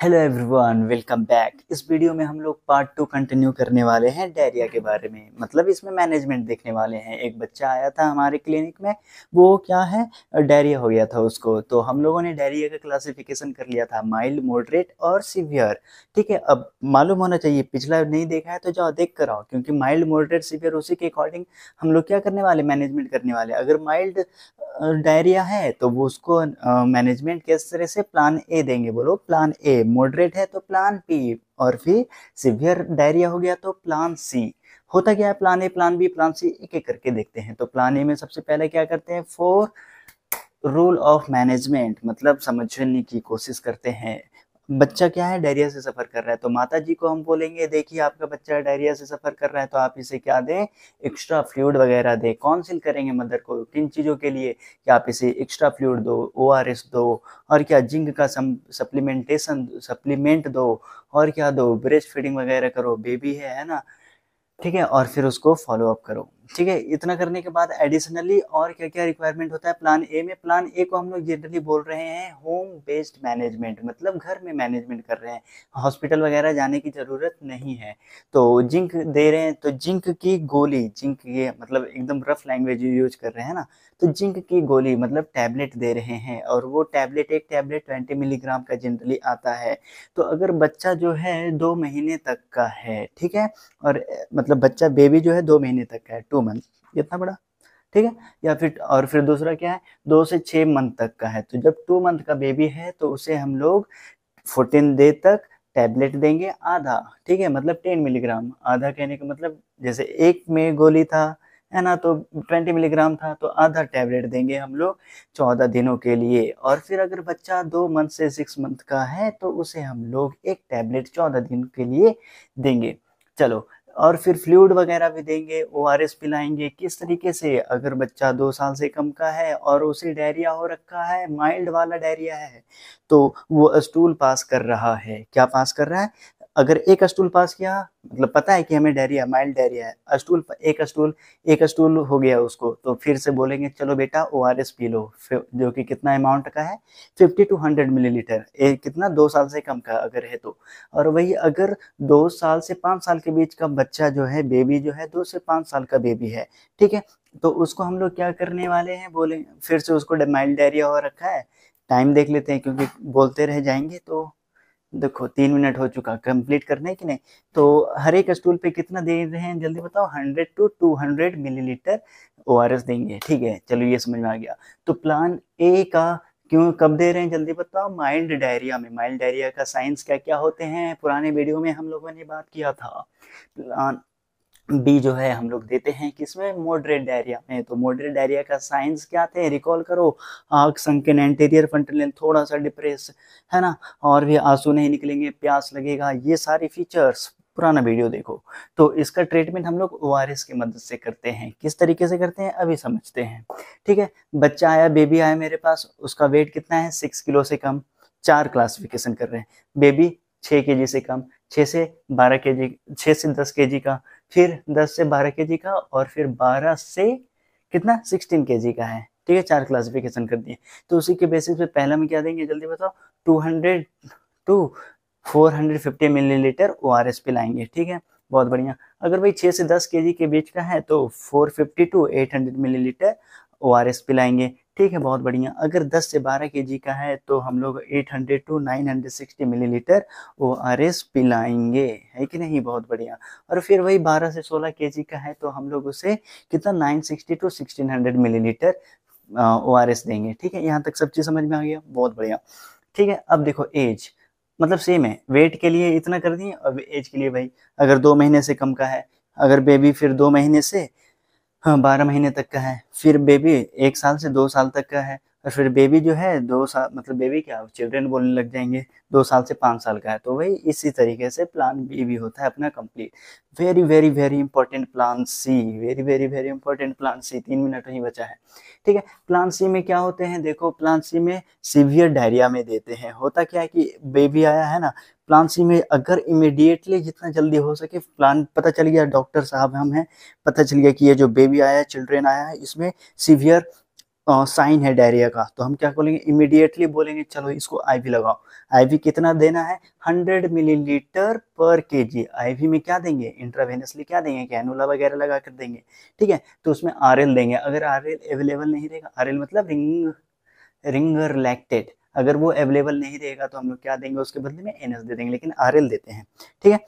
Hello everyone, welcome back. इस video में हम लोग पार्ट 2 कंटिन्यू करने वाले हैं डायरिया के बारे में। मतलब इसमें मैनेजमेंट देखने वाले हैं। एक बच्चा आया था हमारे क्लिनिक में, वो क्या है, डायरिया हो गया था उसको। तो हम लोगों ने डायरिया का क्लासिफिकेशन कर लिया था, माइल्ड, मॉडरेट और सीवियर। ठीक है, अब मालूम होना चाहिए, पिछला नहीं देखा है तो जाओ देख कर आओ, क्योंकि माइल्ड, मॉडरेट, सीवियर उसी के अकॉर्डिंग हम लोग क्या करने वाले, मैनेजमेंट करने वाले। अगर माइल्ड डायरिया है तो वो उसको मैनेजमेंट किस तरह से, प्लान ए देंगे। बोलो प्लान ए। मॉडरेट है तो प्लान बी, और फिर सीवियर डायरिया हो गया तो प्लान सी। होता क्या है, plan A, plan B, plan C, एक एक करके देखते हैं। तो प्लान ए में सबसे पहले क्या करते हैं, 4 रूल ऑफ मैनेजमेंट, मतलब समझने की कोशिश करते हैं। बच्चा क्या है, डायरिया से सफर कर रहा है, तो माता जी को हम बोलेंगे देखिए आपका बच्चा डायरिया से सफर कर रहा है, तो आप इसे क्या दें, एक्स्ट्रा फ्लूइड वगैरह दें। काउंसिल करेंगे मदर को किन चीज़ों के लिए, कि आप इसे एक्स्ट्रा फ्लूइड दो, ओआरएस दो, और क्या जिंक का सप्लीमेंट दो, और क्या दो, ब्रेस्ट फीडिंग वगैरह करो, बेबी है ना। ठीक है, और फिर उसको फॉलो अप करो। ठीक है, इतना करने के बाद एडिशनली और क्या क्या रिक्वायरमेंट होता है प्लान ए में। प्लान ए को हम लोग जनरली बोल रहे हैं होम बेस्ड मैनेजमेंट, मतलब घर में मैनेजमेंट कर रहे हैं, हॉस्पिटल वगैरह जाने की ज़रूरत नहीं है। तो जिंक दे रहे हैं, तो जिंक की गोली, जिंक ये मतलब एकदम रफ लैंग्वेज यूज कर रहे हैं ना, तो जिंक की गोली मतलब टैबलेट दे रहे हैं, और वो टैबलेट, एक टैबलेट 20 मिलीग्राम का जनरली आता है। तो अगर बच्चा जो है 2 महीने तक का है, ठीक है, और मतलब बच्चा बेबी जो है 2 महीने तक का है, 2 मंथ, इतना बड़ा, ठीक है, या फिर और फिर दूसरा क्या है, 2 से 6 मंथ तक का है। तो जब 2 मंथ का बेबी है तो उसे हम लोग 14 डे तक टैबलेट देंगे, आधा। ठीक है, मतलब 10 मिलीग्राम। आधा कहने का मतलब जैसे एक में गोली था, है ना, तो 20 मिलीग्राम था, तो आधा टैबलेट देंगे हम लोग 14 दिनों के लिए। और फिर अगर बच्चा 2 मंथ से 6 मंथ का है तो उसे हम लोग एक टैबलेट 14 दिन के लिए देंगे। चलो, और फिर फ्लूइड वगैरह भी देंगे, ओआरएस पिलाएंगे। किस तरीके से, अगर बच्चा 2 साल से कम का है और उसे डायरिया हो रखा है, माइल्ड वाला डायरिया है, तो वो स्टूल पास कर रहा है। क्या पास कर रहा है, अगर एक स्टूल पास किया, मतलब पता है कि हमें डायरिया, माइल्ड डायरिया है, एक स्टूल हो गया उसको, तो फिर से बोलेंगे चलो बेटा ओआरएस पी लो, जो कि कितना अमाउंट का है, 50 टू 100 मिलीलीटर, कितना, 2 साल से कम का अगर है तो। और वही अगर 2 साल से 5 साल के बीच का बच्चा जो है, बेबी जो है, 2 से 5 साल का बेबी है, ठीक है, तो उसको हम लोग क्या करने वाले हैं, बोले फिर से उसको माइल्ड डायरिया हो रखा है। टाइम देख लेते हैं, क्योंकि बोलते रह जाएंगे। तो देखो 3 मिनट हो चुका, कंप्लीट करने की नहीं। तो हर एक स्टूल पे कितना दे रहे हैं, जल्दी बताओ, 100 टू 200 मिलीलीटर ओआरएस देंगे। ठीक है, चलो ये समझ में आ गया। तो प्लान ए का क्यों, कब दे रहे हैं, जल्दी बताओ, माइल्ड डायरिया में। माइल्ड डायरिया का साइंस क्या क्या होते हैं, पुराने वीडियो में हम लोगों ने बात किया था। प्लान बी जो है हम लोग देते हैं किसमें, मॉडरेट डायरिया में। तो मॉडरेट डायरिया का साइंस क्या थे, रिकॉल करो, आंख संकन, एंटीरियर फ्रंटल थोड़ा सा डिप्रेस, है ना, और भी आंसू नहीं निकलेंगे, प्यास लगेगा, ये सारे फीचर्स पुराना वीडियो देखो। तो इसका ट्रीटमेंट हम लोग ओआरएस की मदद से करते हैं। किस तरीके से करते हैं अभी समझते हैं। ठीक है, बच्चा आया, बेबी आया मेरे पास, उसका वेट कितना है, 6 किलो से कम। 4 क्लासिफिकेशन कर रहे हैं। बेबी 6 केजी से कम, 6 से 12 केजी, 6 से 10 केजी का, फिर 10 से 12 केजी का, और फिर 12 से कितना, 16 केजी का है। ठीक है, 4 क्लासिफिकेशन कर दिए। तो उसी के बेसिस पे पहला में क्या देंगे, जल्दी बताओ, 200 टू 450 मिलीलीटर ओआरएस पिलाएंगे। ठीक है, बहुत बढ़िया। अगर भाई 6 से 10 केजी के बीच का है तो 450 टू 800 मिलीलीटर ओआरएस पिलाएंगे। ठीक है, बहुत बढ़िया। अगर 10 से 12 केजी का है तो हम लोग 800 टू 960 मिलीलीटर ओआरएस पिलाएंगे, है कि नहीं, बहुत बढ़िया। और फिर वही 12 से 16 केजी का है तो हम लोग उसे कितना, 960 टू 1600 मिलीलीटर ओआरएस देंगे। ठीक है, यहाँ तक सब चीज़ समझ में आ गया, बहुत बढ़िया। ठीक है, अब देखो एज, मतलब सेम है, वेट के लिए इतना कर दिए, और एज के लिए भाई अगर 2 महीने से कम का है, अगर बेबी फिर 2 महीने से, हाँ, 12 महीने तक का है, फिर बेबी 1 साल से 2 साल तक का है, और फिर बेबी जो है 2 साल, मतलब बेबी क्या, चिल्ड्रन बोलने लग जाएंगे, 2 साल से 5 साल का है। तो वही इसी तरीके से प्लान बी भी होता है अपना complete. Very very very important plan C, very very very important plan C. 3 minute ही बचा है। ठीक है, प्लान सी में क्या होते हैं, देखो प्लान सी में सीवियर डायरिया में देते हैं। होता क्या है कि बेबी आया है ना, प्लान सी में अगर इमिडिएटली जितना जल्दी हो सके, प्लान पता चल गया, डॉक्टर साहब हम हैं, पता चल गया कि ये जो बेबी आया है, चिल्ड्रेन आया है, इसमें सीवियर साइन है डायरिया का, तो हम क्या बोलेंगे, इमीडिएटली बोलेंगे चलो इसको आईवी लगाओ। आईवी कितना देना है, 100 मिलीलीटर पर केजी। आईवी में क्या देंगे, इंट्रावेनसली क्या देंगे, कैनुला वगैरह लगा कर देंगे, ठीक है। तो उसमें आरएल देंगे। अगर आरएल अवेलेबल नहीं रहेगा, आरएल मतलब रिंगर लैक्टेट, अगर वो अवेलेबल नहीं रहेगा तो हम लोग क्या देंगे, उसके बदले में एनएस दे देंगे, लेकिन आरएल देते हैं, ठीक है।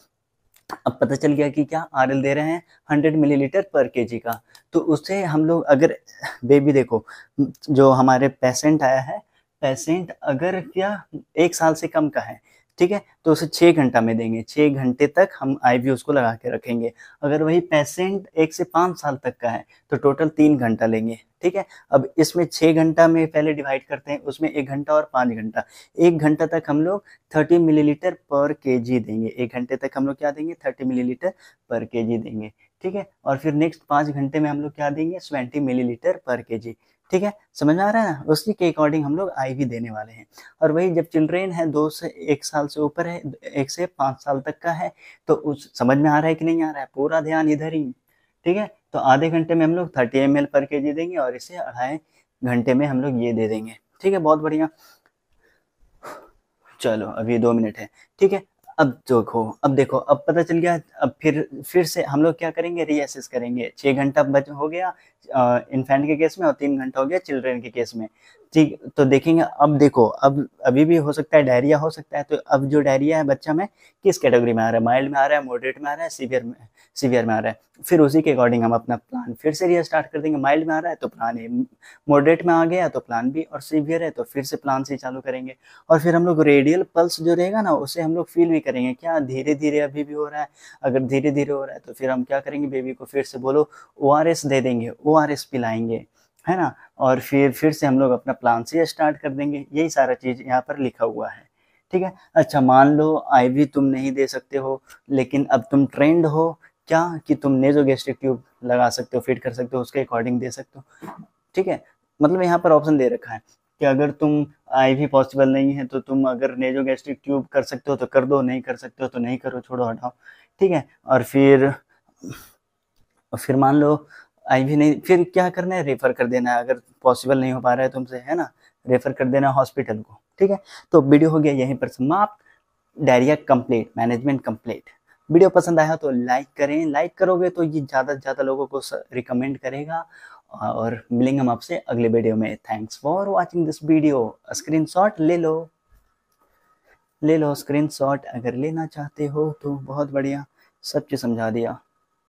अब पता चल गया कि क्या आरएल दे रहे हैं 100 मिलीलीटर पर केजी का। तो उससे हम लोग, अगर बेबी देखो, जो हमारे पेशेंट आया है, पेशेंट अगर क्या 1 साल से कम का है, ठीक है, तो उसे 6 घंटा में देंगे, 6 घंटे तक हम आईवी उसको लगा के रखेंगे। अगर वही पेशेंट 1 से 5 साल तक का है तो टोटल 3 घंटा लेंगे, ठीक है। अब इसमें 6 घंटा में पहले डिवाइड करते हैं, उसमें 1 घंटा और 5 घंटा, 1 घंटा तक हम लोग 30 मिलीलीटर पर केजी देंगे। 1 घंटे तक हम लोग क्या देंगे, 30 मिलीलीटर पर केजी देंगे, ठीक है। और फिर नेक्स्ट 5 घंटे में हम लोग क्या देंगे, 20 मिलीलीटर पर केजी, ठीक है। समझ में आ रहा है ना, उसी के अकॉर्डिंग हम लोग आईवी देने वाले हैं। और वही जब चिल्ड्रेन है 2 से 1 साल से ऊपर है, 1 से 5 साल तक का है, तो उस समझ में आ रहा है कि नहीं आ रहा है, पूरा ध्यान इधर ही, ठीक है। तो आधे घंटे में हम लोग 30 ml पर केजी देंगे और इसे 2.5 घंटे में हम लोग ये दे देंगे, ठीक है। बहुत बढ़िया। चलो अभी 2 मिनट है, ठीक है। अब देखो अब पता चल गया। अब फिर से हम लोग क्या करेंगे, रीअसेस करेंगे। 6 घंटा बच हो गया इन्फेंट के केस में, और 3 घंटा हो गया चिल्ड्रन के केस में, ठीक। तो देखेंगे, अब देखो, अब अभी भी हो सकता है डायरिया हो सकता है। तो अब जो डायरिया है बच्चा में किस कैटेगरी में आ रहा है, माइल्ड में आ रहा है, मॉडरेट में आ रहा है, सीवियर में आ रहा है। फिर उसी के अकॉर्डिंग हम अपना प्लान फिर से रीस्टार्ट कर देंगे। माइल्ड में आ रहा है तो प्लान ए, मॉडरेट में आ गया तो प्लान बी, और सीवियर है तो फिर से प्लान सी चालू करेंगे। और फिर हम लोग रेडियल पल्स जो रहेगा ना, उसे हम लोग फील भी करेंगे, क्या धीरे धीरे अभी भी हो रहा है। अगर धीरे धीरे हो रहा है तो फिर हम क्या करेंगे, बेबी को फिर से बोलो ओआरएस दे देंगे, ओआरएस पिलाएंगे, है ना। और फिर से हम लोग अपना प्लान से स्टार्ट कर देंगे। यही सारा चीज यहाँ पर लिखा हुआ है, ठीक है। अच्छा, मान लो आईवी तुम नहीं दे सकते हो, लेकिन अब तुम ट्रेंड हो क्या, कि तुम नेजोगैस्ट्रिक ट्यूब लगा सकते हो, फिट कर सकते हो, उसके अकॉर्डिंग दे सकते हो, ठीक है। मतलब यहाँ पर ऑप्शन दे रखा है कि अगर तुम आईवी पॉसिबल नहीं है तो तुम अगर नेजोगैस्ट्रिक ट्यूब कर सकते हो तो कर दो, नहीं कर सकते हो तो नहीं करो, छोड़ो हटाओ, ठीक है। और फिर मान लो आईवी नहीं, फिर क्या करना है, रेफर कर देना है। अगर पॉसिबल नहीं हो पा रहा है तुमसे, है ना, रेफर कर देना हॉस्पिटल को, ठीक है। तो वीडियो हो गया यहीं पर समाप्त। Diarrhoea complete, management complete. Video पसंद आया तो लाइक करें, लाइक करोगे तो ये ज़्यादा से ज़्यादा लोगों को रिकमेंड करेगा। और मिलेंगे हम आपसे अगले वीडियो में। Thanks for watching this video. Screenshot ले लो स्क्रीनशॉट अगर लेना चाहते हो तो। बहुत बढ़िया, सब चीज़ समझा दिया।